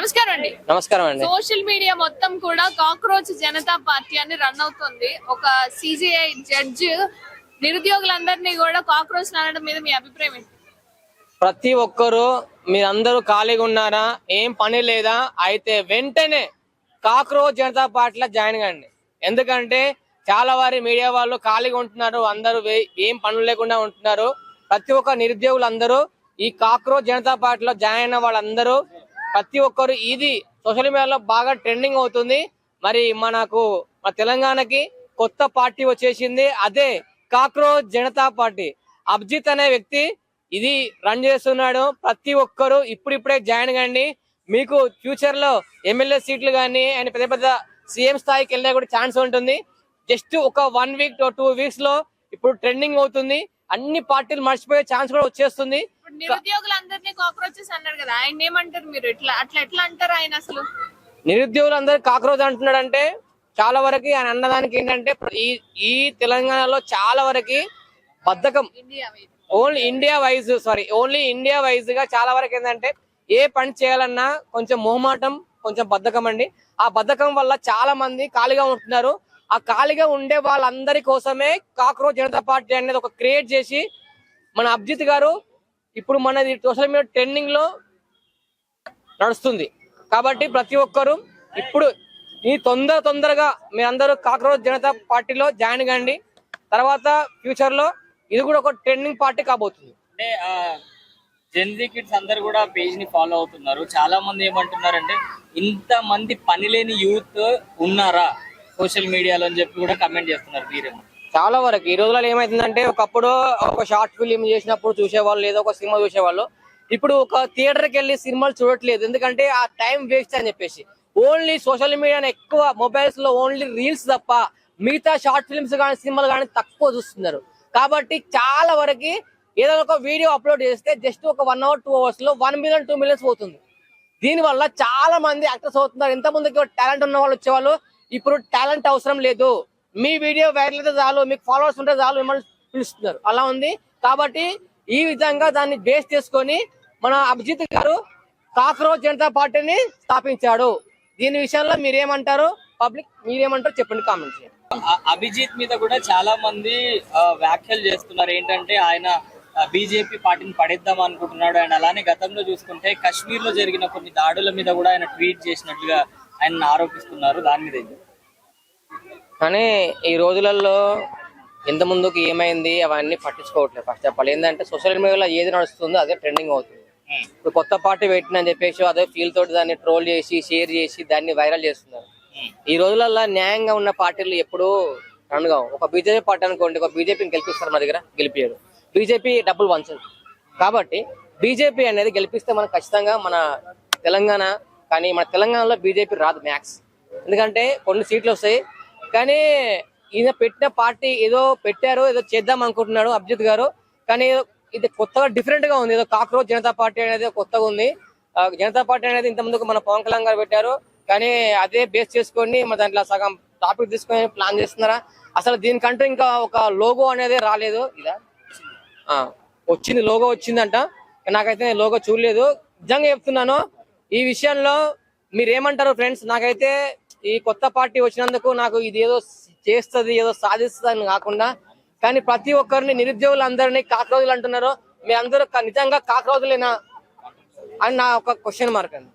నమస్కారం అండి. నమస్కారం అండి. సోషల్ మీడియా మొత్తం కూడా కాక్రోచ్ జనతా పార్టీ అని రన్ అవుతుంది. ఒక సిజిఐ జడ్జ్ నిరుద్యోగులందరినీ కూడా కాక్రోచ్ అనడం మీద మీ అభిప్రాయం ఏంటి? ప్రతి ఒక్కరు మీరందరూ ఖాళీగా ఉన్నారా, ఏం పని లేదా, అయితే వెంటనే కాక్రోచ్ జనతా పార్టీలో జాయిన్ కండి. ఎందుకంటే చాలా వారి మీడియా వాళ్ళు ఖాళీగా ఉంటున్నారు, అందరూ ఏం పనులు లేకుండా ఉంటున్నారు. ప్రతి ఒక్క నిరుద్యోగులు అందరూ ఈ కాక్రోచ్ జనతా పార్టీలో జాయిన్ అయిన వాళ్ళందరూ ప్రతి ఒక్కరు ఇది సోషల్ మీడియాలో బాగా ట్రెండింగ్ అవుతుంది. మరి మన తెలంగాణకి కొత్త పార్టీ వచ్చేసింది, అదే కాక్రోచ్ జనతా పార్టీ. అభిజిత్ అనే వ్యక్తి ఇది రన్ చేస్తున్నాడు. ప్రతి ఒక్కరు ఇప్పుడిప్పుడే జాయిన్ కండి. మీకు ఫ్యూచర్ లో ఎమ్మెల్యే సీట్లు కానీ అండ్ పెద్ద పెద్ద సీఎం స్థాయికి వెళ్ళే కూడా ఛాన్స్ ఉంటుంది. జస్ట్ ఒక 1 వీక్ 2 వీక్స్ లో ఇప్పుడు ట్రెండింగ్ అవుతుంది. అన్ని పార్టీలు మర్చిపోయే ఛాన్స్ కూడా వచ్చేస్తుంది. నిరుద్యోగులందరినీ కాక్రోచెస్ అన్నారు కదా, ఆయన ఏమంటారు మీరు? ఎట్లా అంటారు ఆయన? అసలు నిరుద్యోగులందరూ కాక్రోచ్ అంటున్నాడంటే చాలా వరకు ఆయన అన్నదానికి ఏంటంటే ఈ తెలంగాణలో చాలా వరకు బద్ధకం. ఓన్లీ ఇండియా వైజ్ గా చాలా వరకు ఏంటంటే ఏ పని చేయాలన్నా కొంచెం మొహమాటం, కొంచెం బద్ధకం అండి. ఆ బద్ధకం వల్ల చాలా మంది ఖాళీగా ఉంటున్నారు. ఆ ఖాళీగా ఉండే వాళ్ళందరి కోసమే కాక్రోచ్ జనతా పార్టీ అనేది ఒక క్రియేట్ చేసి మన అభిజిత్ గారు ఇప్పుడు మనది సోషల్ మీడియా ట్రెండింగ్ లో నడుస్తుంది. కాబట్టి ప్రతి ఒక్కరు ఇప్పుడు ఈ తొందరగా మీరందరూ కాక్రోచ్ జనతా పార్టీలో జాయిన్ కండి. తర్వాత ఫ్యూచర్ లో ఇది కూడా ఒక ట్రెండింగ్ పార్టీ కాబోతుంది. అంటే జెన్జీ కిడ్స్ అందరు కూడా పేజ్ ని ఫాలో అవుతున్నారు. చాలా మంది ఏమంటున్నారంటే ఇంత మంది పని లేని యూత్ ఉన్నారా సోషల్ మీడియాలో అని చెప్పి కూడా కమెంట్ చేస్తున్నారు. మీరేమో చాలా వరకు ఈ రోజులలో ఏమైతుందంటే ఒకప్పుడు ఒక షార్ట్ ఫిలిం చేసినప్పుడు చూసేవాళ్ళు, లేదా ఒక సినిమా చూసేవాళ్ళు. ఇప్పుడు ఒక థియేటర్కి వెళ్ళి సినిమాలు చూడట్లేదు, ఎందుకంటే ఆ టైం వేస్ట్ అని చెప్పేసి ఓన్లీ సోషల్ మీడియాని ఎక్కువ మొబైల్స్ లో ఓన్లీ రీల్స్ తప్ప మిగతా షార్ట్ ఫిల్మ్స్ కానీ సినిమాలు కానీ తక్కువ చూస్తున్నారు. కాబట్టి చాలా వరకు ఏదైనా ఒక వీడియో అప్లోడ్ చేస్తే జస్ట్ ఒక 1 hour 2 hours లో 1 million 2 million పోతుంది. దీనివల్ల చాలా మంది యాక్టర్స్ అవుతున్నారు. ఎంత ముందుకి టాలెంట్ ఉన్న వాళ్ళు వచ్చేవాళ్ళు, ఇప్పుడు టాలెంట్ అవసరం లేదు, మీ వీడియో వైరల్ అయితే చాలు, మీకు ఫాలోవర్స్ ఉంటే చాలు, మిమ్మల్ని పిలుస్తున్నారు. అలా ఉంది. కాబట్టి ఈ విధంగా దాన్ని బేస్ చేసుకొని మన అభిజిత్ గారు కాక్రోచ్ జనతా పార్టీని స్థాపించాడు. దీని విషయంలో మీరేమంటారు? పబ్లిక్ మీరేమంటారు చెప్పండి, కామెంట్ చేయండి. అభిజిత్ మీద కూడా చాలా మంది వ్యాఖ్యలు చేస్తున్నారు. ఏంటంటే ఆయన బీజేపీ పార్టీని పడేద్దాం అనుకుంటున్నాడు. అండ్ అలానే గతంలో చూసుకుంటే కశ్మీర్ లో జరిగిన కొన్ని దాడుల మీద కూడా ఆయన ట్వీట్ చేసినట్లుగా ఆయన ఆరోపిస్తున్నారు. దాని మీద కానీ ఈ రోజులలో ఎంత ముందుకు ఏమైంది అవన్నీ పట్టించుకోవట్లేదు. ఫస్ట్ ఆఫ్ ఆల్ ఏంటంటే సోషల్ మీడియాలో ఏది నడుస్తుందో అదే ట్రెండింగ్ అవుతుంది. ఇప్పుడు కొత్త పార్టీ పెట్టినని చెప్పేసి అదే ఫీల్ తోటి దాన్ని ట్రోల్ చేసి షేర్ చేసి దాన్ని వైరల్ చేస్తున్నారు. ఈ రోజులలో న్యాయంగా ఉన్న పార్టీలు ఎప్పుడు రన్గా ఒక బీజేపీ పార్టీ అనుకోండి, ఒక బీజేపీని గెలిపిస్తారు, మా దగ్గర గెలిపారు. బీజేపీ డబ్బులు వంచదు. కాబట్టి బీజేపీ అనేది గెలిపిస్తే మనకు ఖచ్చితంగా మన తెలంగాణ, కానీ మన తెలంగాణలో బీజేపీ రాదు మ్యాక్స్. ఎందుకంటే కొన్ని సీట్లు వస్తాయి. కానీ ఈయన పెట్టిన పార్టీ ఏదో పెట్టారు, ఏదో చేద్దాం అనుకుంటున్నాడు అభిజిత్ గారు. కానీ ఇది కొత్తగా డిఫరెంట్ గా ఉంది. ఏదో కాక్రోచ్ జనతా పార్టీ అనేది కొత్తగా ఉంది. జనతా పార్టీ అనేది ఇంత ముందుకు మన పవన్ కళ్యాణ్ గారు పెట్టారు. కానీ అదే బేస్ చేసుకొని మన దాంట్లో సగం టాపిక్ తీసుకొని ప్లాన్ చేస్తున్నారా? అసలు దీనికంటే ఇంకా ఒక లోగో అనేది రాలేదు. ఇదా వచ్చింది, లోగో వచ్చిందంట. నాకైతే లోగో చూడలేదు. నిజంగా చెప్తున్నాను, ఈ విషయంలో మీరేమంటారు ఫ్రెండ్స్? నాకైతే ఈ కొత్త పార్టీ వచ్చినందుకు నాకు ఇది ఏదో చేస్తుంది, ఏదో సాధిస్తుంది అని కాకుండా, కానీ ప్రతి ఒక్కరిని నిరుద్యోగులందరినీ కాక్రోజులు అంటున్నారు. మీ అందరూ నిజంగా కాక్రోజులేనా అని నా ఒక క్వశ్చన్ మార్క్ అండి.